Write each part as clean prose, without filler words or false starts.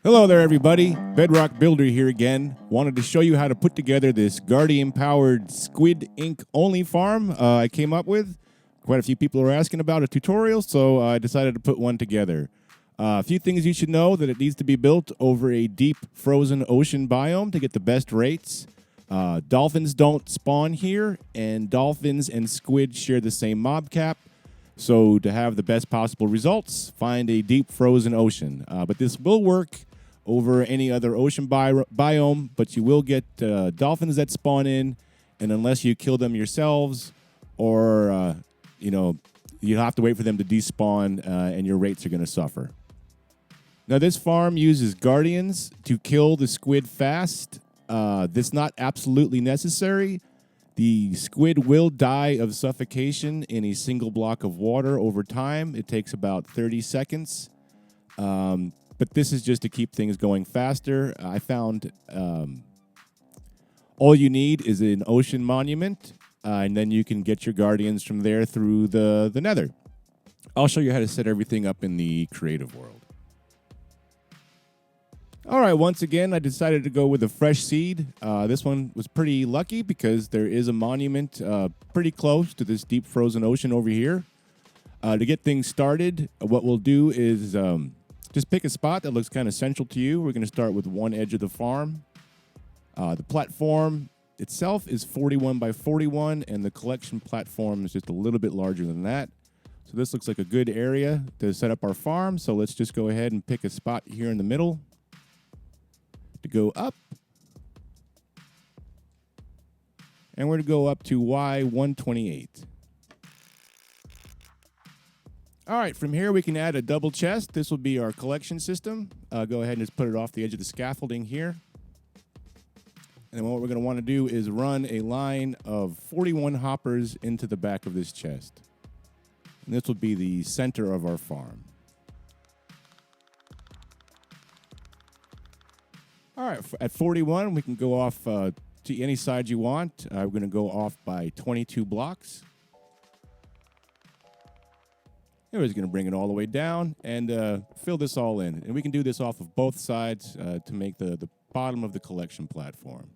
Hello there, everybody. Bedrock Builder here again. Wanted to show you how to put together this Guardian-powered Squid Ink only farm I came up with. Quite a few people were asking about a tutorial, so I decided to put one together. A few things you should know: that it needs to be built over a deep frozen ocean biome to get the best rates. Dolphins don't spawn here, and dolphins and squid share the same mob cap. So to have the best possible results, find a deep frozen ocean. But this will work over any other ocean biome, but you will get dolphins that spawn in, and unless you kill them yourselves, or you have to wait for them to despawn, and your rates are going to suffer. Now, this farm uses guardians to kill the squid fast. This is not absolutely necessary. The squid will die of suffocation in a single block of water over time. It takes about 30 seconds. But this is just to keep things going faster. I found all you need is an ocean monument, and then you can get your guardians from there through the Nether. I'll show you how to set everything up in the creative world. All right, once again, I decided to go with a fresh seed. This one was pretty lucky because there is a monument pretty close to this deep frozen ocean over here. To get things started, what we'll do is just pick a spot that looks kind of central to you. We're going to start with one edge of the farm. The platform itself is 41 by 41, and the collection platform is just a little bit larger than that. So this looks like a good area to set up our farm. So let's just go ahead and pick a spot here in the middle to go up. And we're going to go up to Y128. All right, from here we can add a double chest. This will be our collection system. Go ahead and just put it off the edge of the scaffolding here. And then what we're going to want to do is run a line of 41 hoppers into the back of this chest. And this will be the center of our farm. All right, at 41, we can go off to any side you want. We're going to go off by 22 blocks. And we're just going to bring it all the way down and fill this all in. And we can do this off of both sides to make the bottom of the collection platform.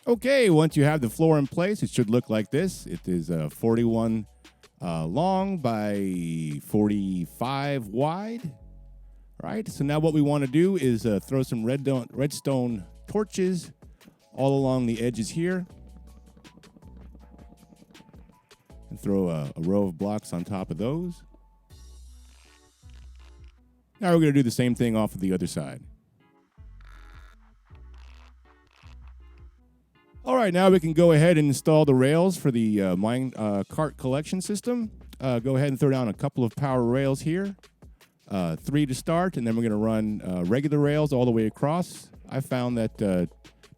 Okay, once you have the floor in place, it should look like this. It is 41 long by 45 wide. Right, so now what we want to do is throw some redstone torches all along the edges here. And throw a row of blocks on top of those. Now we're going to do the same thing off of the other side. All right, now we can go ahead and install the rails for the Minecart collection system. Go ahead and throw down a couple of power rails here. 3 to start, and then we're going to run regular rails all the way across. I found that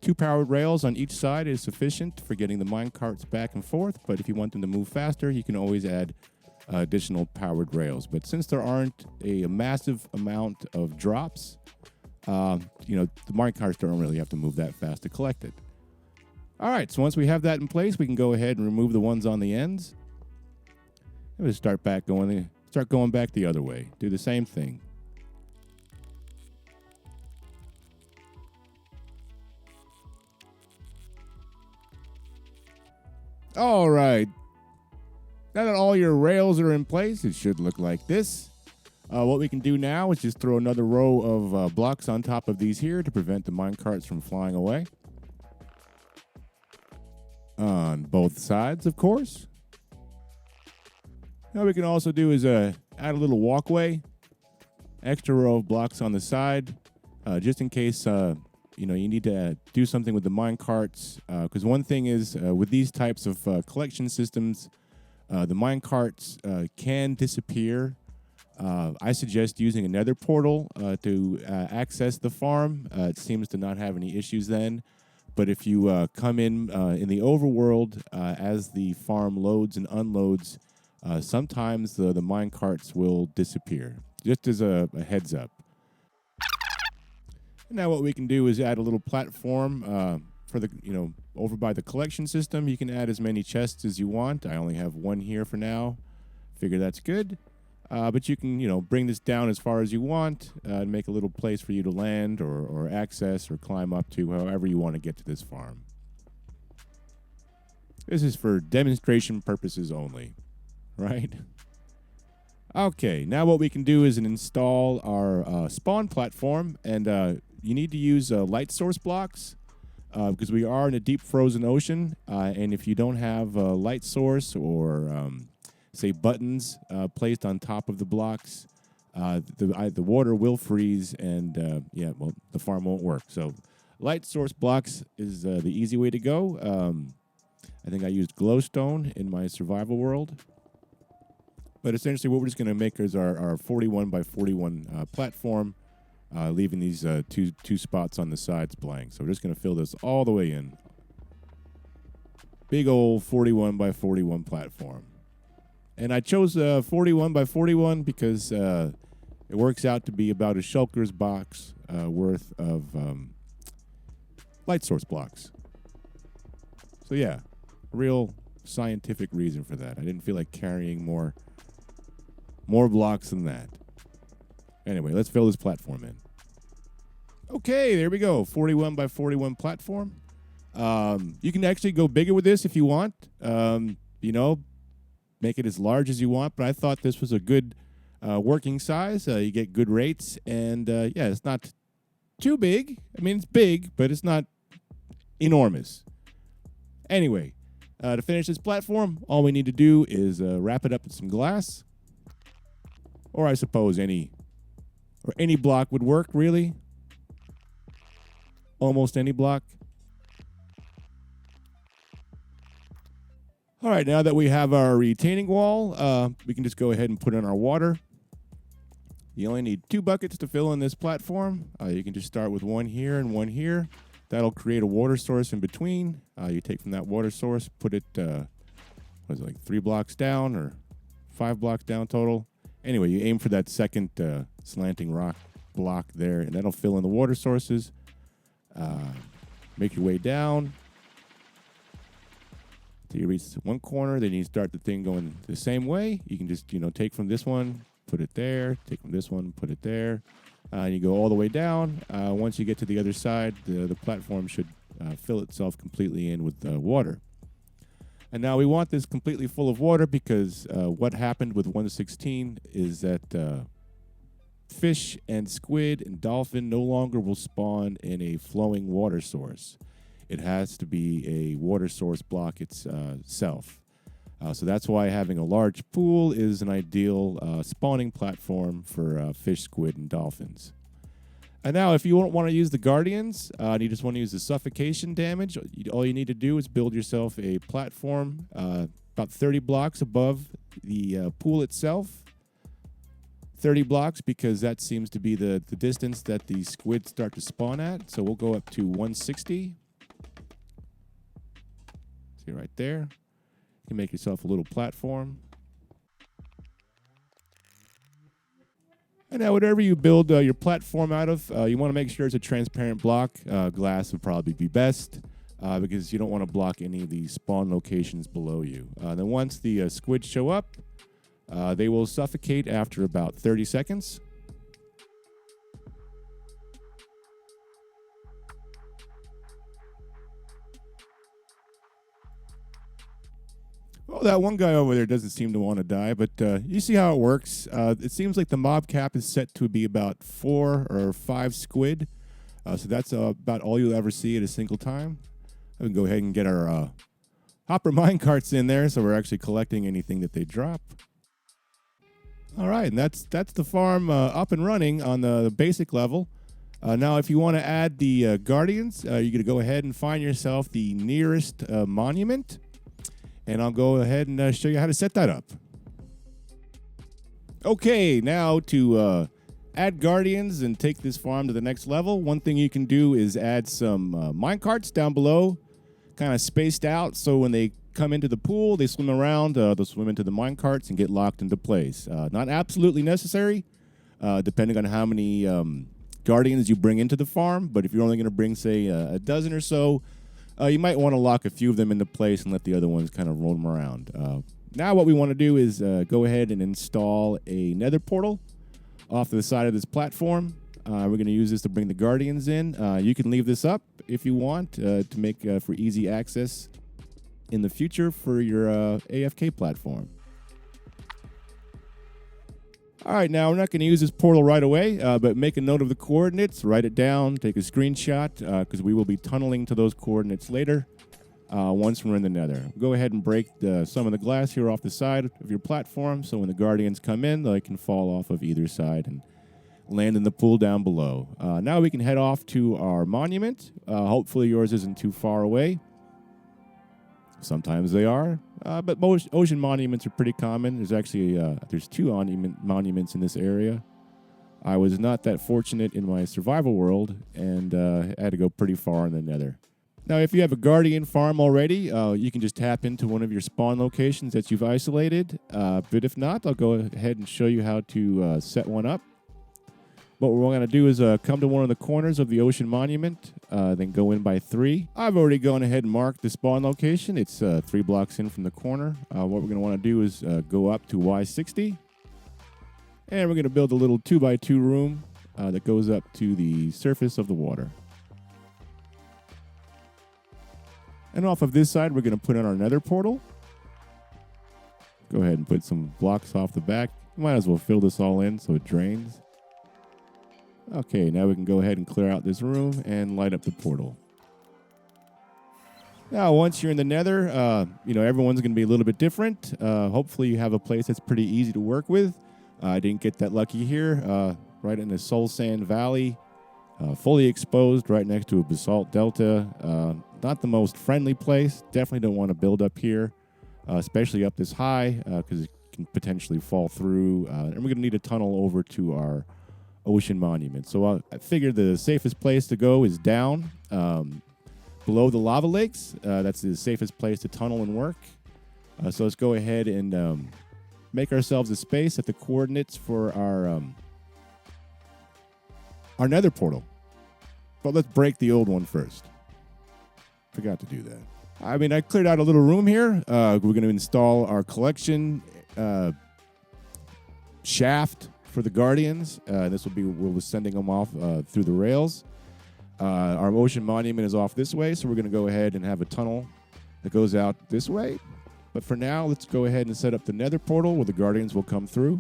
2 powered rails on each side is sufficient for getting the minecarts back and forth, but if you want them to move faster, you can always add additional powered rails. But since there aren't a massive amount of drops, the minecarts don't really have to move that fast to collect it. All right, so once we have that in place, we can go ahead and remove the ones on the ends. And we'll start going back the other way. Do the same thing. All right. Now that all your rails are in place, it should look like this. What we can do now is just throw another row of blocks on top of these here to prevent the minecarts from flying away. On both sides, of course. Now we can also do is add a little walkway, extra row of blocks on the side, just in case you need to do something with the minecarts. Because one thing is with these types of collection systems, the minecarts can disappear. I suggest using a Nether portal to access the farm. It seems to not have any issues then. But if you come in the overworld as the farm loads and unloads, sometimes the minecarts will disappear, just as a heads up. Now what we can do is add a little platform for the, over by the collection system. You can add as many chests as you want. I only have one here for now. Figure that's good. But you can, bring this down as far as you want and make a little place for you to land or access or climb up to, however you want to get to this farm. This is for demonstration purposes only, right? Okay, now what we can do is install our spawn platform, and you need to use light source blocks because we are in a deep frozen ocean, and if you don't have a light source or say buttons placed on top of the blocks, the water will freeze, and the farm won't work. So light source blocks is the easy way to go. I think I used glowstone in my survival world. But essentially what we're just going to make is our 41 by 41 platform, leaving these two spots on the sides blank. So we're just going to fill this all the way in. Big old 41 by 41 platform. And I chose 41 by 41 because it works out to be about a shulker's box worth of light source blocks. So yeah, a real scientific reason for that. I didn't feel like carrying more blocks than that. Anyway, let's fill this platform in. Okay, there we go. 41 by 41 platform. You can actually go bigger with this if you want. Make it as large as you want. But I thought this was a good working size. You get good rates. And, it's not too big. I mean, it's big, but it's not enormous. Anyway, to finish this platform, all we need to do is wrap it up with some glass. Or I suppose any block would work, really. Almost any block. All right, now that we have our retaining wall, we can just go ahead and put in our water. You only need 2 buckets to fill in this platform. You can just start with one here and one here. That'll create a water source in between. You take from that water source, put it, 3 blocks down or 5 blocks down total. Anyway, you aim for that second slanting rock block there, and that'll fill in the water sources. Make your way down till you reach one corner. Then you start the thing going the same way. You can just, take from this one, put it there. Take from this one, put it there. And you go all the way down. Once you get to the other side, the platform should fill itself completely in with water. And now we want this completely full of water because what happened with 1.16 is that fish and squid and dolphin no longer will spawn in a flowing water source. It has to be a water source block itself. So that's why having a large pool is an ideal spawning platform for fish, squid, and dolphins. And now, if you don't want to use the Guardians, and you just want to use the Suffocation damage, all you need to do is build yourself a platform about 30 blocks above the pool itself. 30 blocks because that seems to be the distance that the squids start to spawn at. So we'll go up to 160. See right there. You can make yourself a little platform. And now whatever you build your platform out of, you want to make sure it's a transparent block. Glass would probably be best because you don't want to block any of the spawn locations below you. Then once the squids show up, they will suffocate after about 30 seconds. Well, that one guy over there doesn't seem to want to die, but you see how it works. It seems like the mob cap is set to be about 4 or 5 squid. So that's about all you'll ever see at a single time. We can go ahead and get our hopper minecarts in there so we're actually collecting anything that they drop. All right, and that's the farm up and running on the basic level. Now, if you want to add the guardians, you're going to go ahead and find yourself the nearest monument. And I'll go ahead and show you how to set that up. Okay, now to add guardians and take this farm to the next level, one thing you can do is add some minecarts down below, kind of spaced out, so when they come into the pool, they swim around, they'll swim into the minecarts and get locked into place. Not absolutely necessary, depending on how many guardians you bring into the farm, but if you're only going to bring, say, a dozen or so, you might want to lock a few of them into place and let the other ones kind of roam around. Now what we want to do is go ahead and install a nether portal off to the side of this platform. We're going to use this to bring the guardians in. You can leave this up if you want to make for easy access in the future for your AFK platform. All right, now we're not going to use this portal right away, but make a note of the coordinates, write it down, take a screenshot, because we will be tunneling to those coordinates later once we're in the nether. Go ahead and break some of the glass here off the side of your platform, so when the guardians come in, they can fall off of either side and land in the pool down below. Now we can head off to our monument. Hopefully yours isn't too far away. Sometimes they are, but most ocean monuments are pretty common. There's actually there's 2 monuments in this area. I was not that fortunate in my survival world, and had to go pretty far in the nether. Now, if you have a guardian farm already, you can just tap into one of your spawn locations that you've isolated. But if not, I'll go ahead and show you how to set one up. What we're going to do is come to one of the corners of the ocean monument, then go in by 3. I've already gone ahead and marked the spawn location. It's 3 blocks in from the corner. What we're going to want to do is go up to Y60. And we're going to build a little 2x2 room that goes up to the surface of the water. And off of this side, we're going to put in our nether portal. Go ahead and put some blocks off the back. Might as well fill this all in so it drains. Okay, now we can go ahead and clear out this room and light up the portal. Now, once you're in the nether, everyone's going to be a little bit different. Hopefully you have a place that's pretty easy to work with. I didn't get that lucky here. Right in the Soul Sand Valley, fully exposed right next to a basalt delta. Not the most friendly place. Definitely don't want to build up here, especially up this high, because it can potentially fall through. And we're going to need a tunnel over to our ocean monument. So I figured the safest place to go is down below the lava lakes. That's the safest place to tunnel and work. So let's go ahead and make ourselves a space at the coordinates for our nether portal. But let's break the old one first. Forgot to do that. I cleared out a little room here. We're going to install our collection shaft for the guardians. This will be, we'll be sending them off through the rails. Our ocean monument is off this way, so we're going to go ahead and have a tunnel that goes out this way. But for now, let's go ahead and set up the nether portal where the guardians will come through.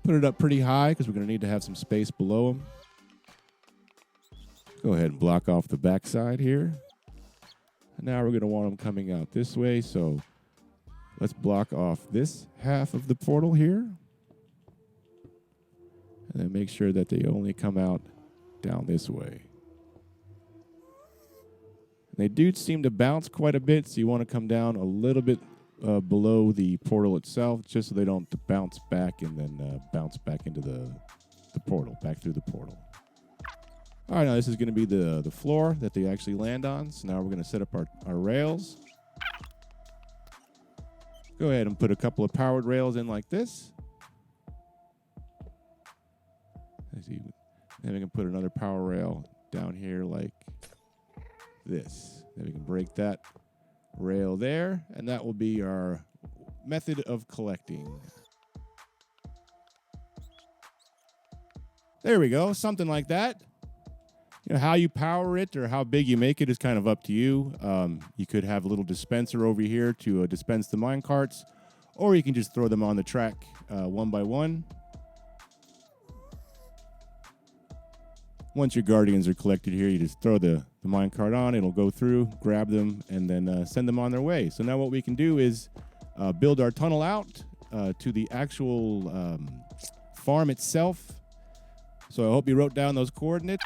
Put it up pretty high because we're going to need to have some space below them. Go ahead and block off the backside here. And now we're going to want them coming out this way, so let's block off this half of the portal here. And then make sure that they only come out down this way. And they do seem to bounce quite a bit, so you want to come down a little bit below the portal itself, just so they don't bounce back and then bounce back into the portal, back through the portal. All right, now this is going to be the floor that they actually land on. So now we're going to set up our rails. Go ahead and put a couple of powered rails in like this. Let's see. Then we can put another power rail down here like this. Then we can break that rail there, and that will be our method of collecting. There we go, something like that. How you power it or how big you make it is kind of up to you. You could have a little dispenser over here to dispense the minecarts, or you can just throw them on the track one by one. Once your guardians are collected here, you just throw the minecart on. It'll go through, grab them, and then send them on their way. So now what we can do is build our tunnel out to the actual farm itself. So I hope you wrote down those coordinates.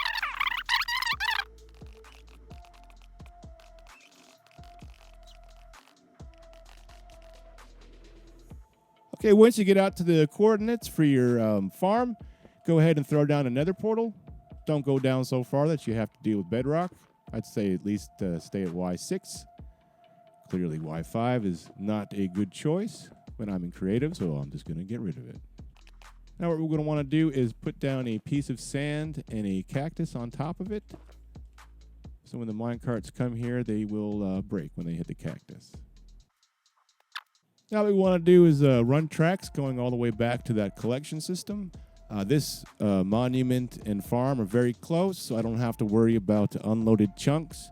Okay, once you get out to the coordinates for your farm, go ahead and throw down a nether portal. Don't go down so far that you have to deal with bedrock. I'd say at least stay at Y6. Clearly Y5 is not a good choice, but I'm in creative, so I'm just going to get rid of it. Now what we're going to want to do is put down a piece of sand and a cactus on top of it. So when the minecarts come here, they will break when they hit the cactus. Now what we want to do is run tracks going all the way back to that collection system. This monument and farm are very close, so I don't have to worry about unloaded chunks.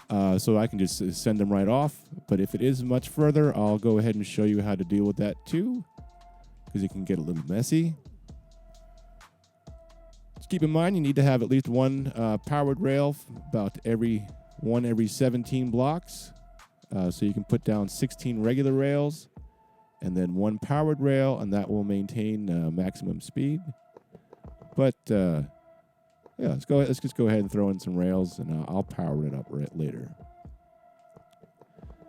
So I can just send them right off. But if it is much further, I'll go ahead and show you how to deal with that too, because it can get a little messy. Just keep in mind you need to have at least one powered rail about every 17 blocks. So you can put down 16 regular rails and then one powered rail, and that will maintain maximum speed. But yeah, let's just go ahead and throw in some rails, and I'll power it up later.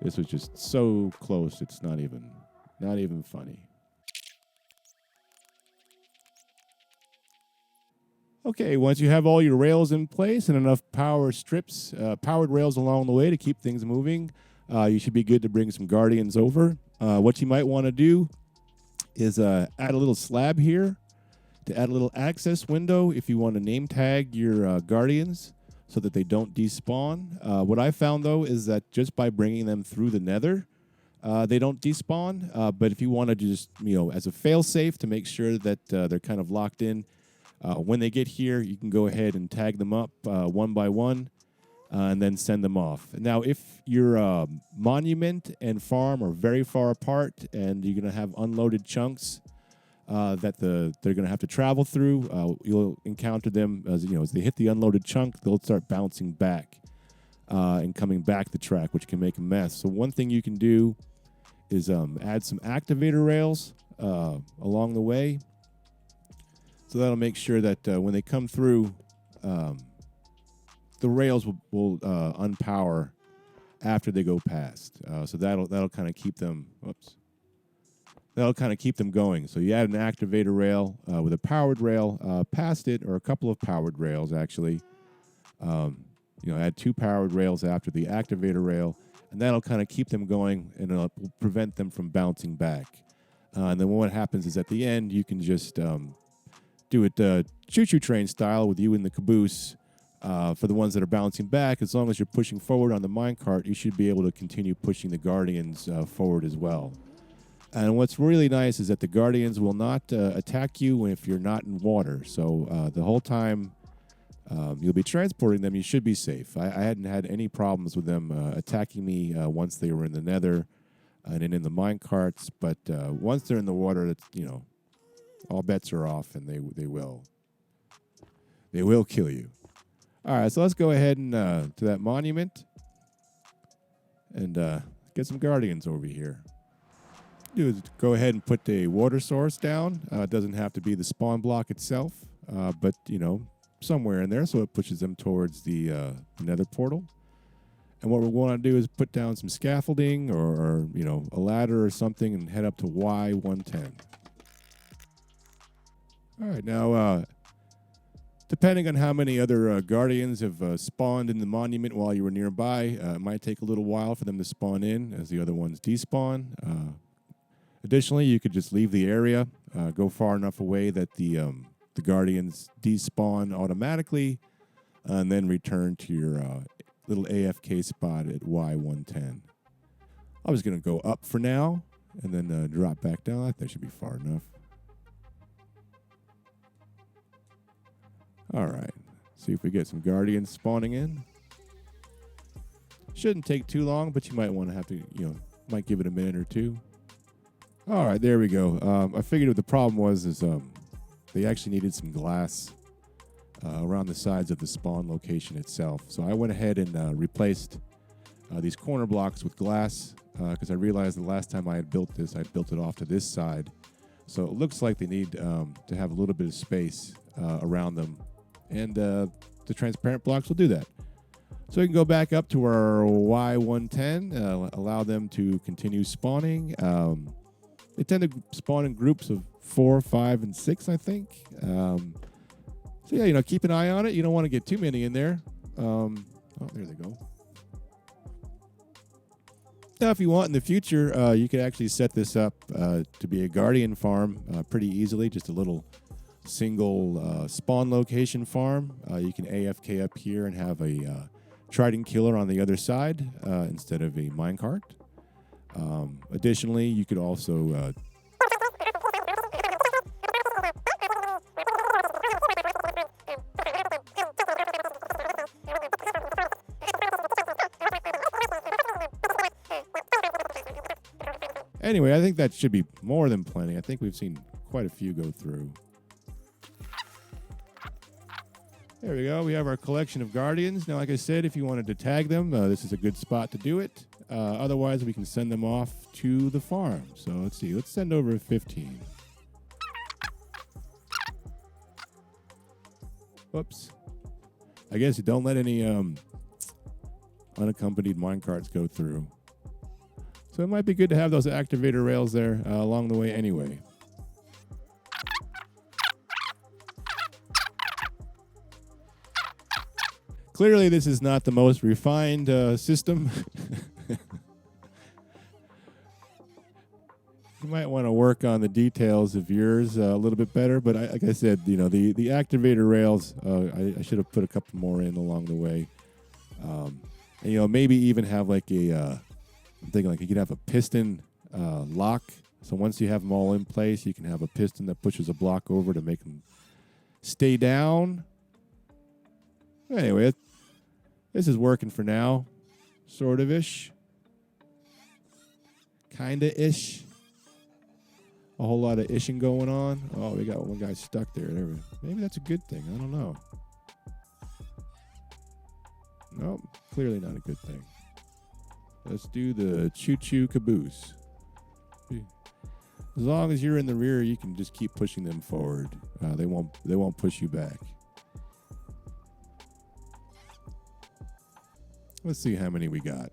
This was just so close; it's not even funny. Okay, once you have all your rails in place and enough powered rails along the way to keep things moving, you should be good to bring some guardians over. What you might want to do is add a little slab here to add a little access window if you want to name tag your guardians so that they don't despawn. What I found, though, is that just by bringing them through the Nether, they don't despawn. But if you want to just, as a fail-safe to make sure that they're kind of locked in, when they get here, you can go ahead and tag them up one by one and then send them off. Now, if your monument and farm are very far apart and you're going to have unloaded chunks that they're going to have to travel through, you'll encounter them as they hit the unloaded chunk, they'll start bouncing back and coming back the track, which can make a mess. So one thing you can do is add some activator rails along the way. So that'll make sure that when they come through, the rails will unpower after they go past. So that'll kind of keep them. That'll kind of keep them going. So you add an activator rail with a powered rail past it, or a couple of powered rails actually. Add 2 powered rails after the activator rail, and that'll kind of keep them going, and it'll prevent them from bouncing back. And then what happens is at the end you can just do it choo-choo train style with you in the caboose. For the ones that are bouncing back, as long as you're pushing forward on the minecart, you should be able to continue pushing the guardians forward as well. And what's really nice is that the guardians will not attack you if you're not in water. So the whole time you'll be transporting them, you should be safe. I hadn't had any problems with them attacking me once they were in the Nether and in the minecarts. But once they're in the water, that's, all bets are off, and they will kill you. All right, so let's go ahead and to that monument and get some guardians over here. Do is go ahead and put a water source down. It doesn't have to be the spawn block itself, but somewhere in there, so it pushes them towards the Nether portal. And what we're going to do is put down some scaffolding or a ladder or something and head up to Y110. All right, now, depending on how many other guardians have spawned in the monument while you were nearby, it might take a little while for them to spawn in as the other ones despawn. Additionally, you could just leave the area, go far enough away that the guardians despawn automatically, and then return to your little AFK spot at Y110. I was going to go up for now and then drop back down. I think that should be far enough. All right, see if we get some guardians spawning in. Shouldn't take too long, but you might want to have to, might give it a minute or two. All right, there we go. I figured what the problem was is they actually needed some glass around the sides of the spawn location itself. So I went ahead and replaced these corner blocks with glass because I realized the last time I had built this, I built it off to this side. So it looks like they need to have a little bit of space around them. And the transparent blocks will do that. So we can go back up to our Y110, allow them to continue spawning. They tend to spawn in groups of 4, 5, and 6, I think. So yeah, keep an eye on it. You don't want to get too many in there. Oh, there they go. Now, if you want in the future, you could actually set this up to be a guardian farm pretty easily. Just a little single spawn location farm. You can AFK up here and have a trident killer on the other side instead of a minecart. Additionally, you could also anyway, I think that should be more than plenty. I think we've seen quite a few go through. There we go. We have our collection of guardians. Now, like I said, if you wanted to tag them, this is a good spot to do it. Otherwise, we can send them off to the farm. So let's see. Let's send over 15. Whoops. I guess you don't let any unaccompanied minecarts go through. So it might be good to have those activator rails there along the way anyway. Clearly, this is not the most refined system. You might want to work on the details of yours a little bit better. But like I said, you know, the activator rails, I should have put a couple more in along the way. And, you know, maybe even have like I'm thinking like you could have a piston lock. So once you have them all in place, you can have a piston that pushes a block over to make them stay down. Anyway, this is working for now. Sort of-ish. Kinda-ish. A whole lot of ishing going on. Oh, we got one guy stuck there. Maybe that's a good thing. I don't know. Nope. Clearly not a good thing. Let's do the choo-choo caboose. As long as you're in the rear, you can just keep pushing them forward. They won't push you back. Let's see how many we got.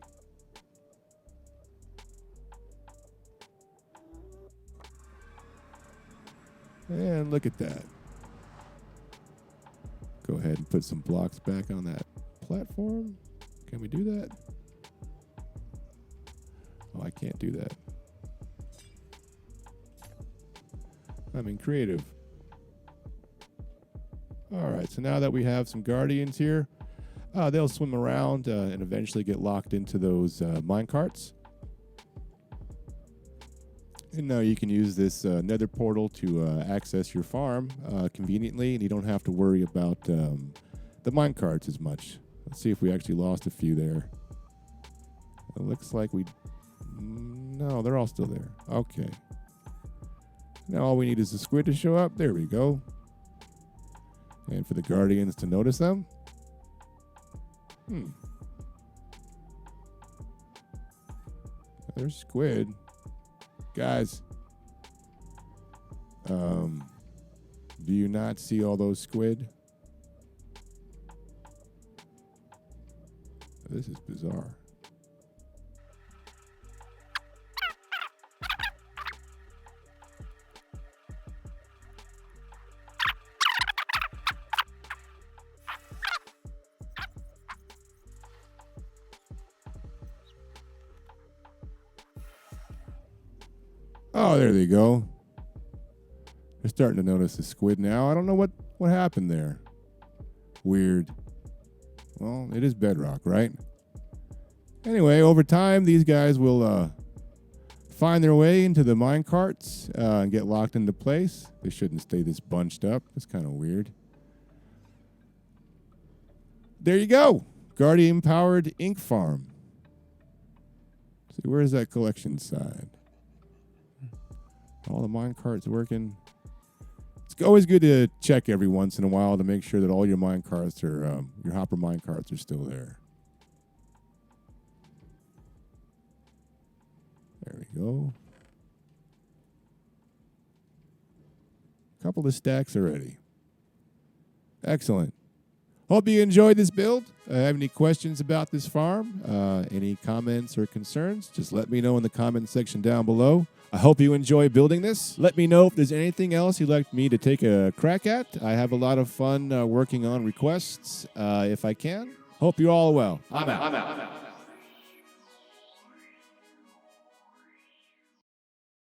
And look at that. Go ahead and put some blocks back on that platform. Can we do that? Oh, I can't do that. I'm in creative. All right, so now that we have some guardians here, they'll swim around and eventually get locked into those minecarts. And now you can use this Nether portal to access your farm conveniently, and you don't have to worry about the minecarts as much. Let's see if we actually lost a few there. It looks like no, they're all still there. Okay. Now all we need is the squid to show up. There we go. And for the guardians to notice them. There's squid. Guys. Do you not see all those squid? This is bizarre. Oh, there they go. They're starting to notice the squid now. I don't know what happened there. Weird. Well, it is Bedrock, right? Anyway, over time, these guys will find their way into the minecarts and get locked into place. They shouldn't stay this bunched up. It's kind of weird. There you go. Guardian-powered ink farm. See, where's that collection side? All the minecarts working. It's always good to check every once in a while to make sure that all your minecarts are, your hopper minecarts are still there. There we go. A couple of stacks already. Excellent. Hope you enjoyed this build. Have any questions about this farm? Any comments or concerns? Just let me know in the comment section down below. I hope you enjoy building this. Let me know if there's anything else you'd like me to take a crack at. I have a lot of fun working on requests if I can. Hope you're all well. I'm out.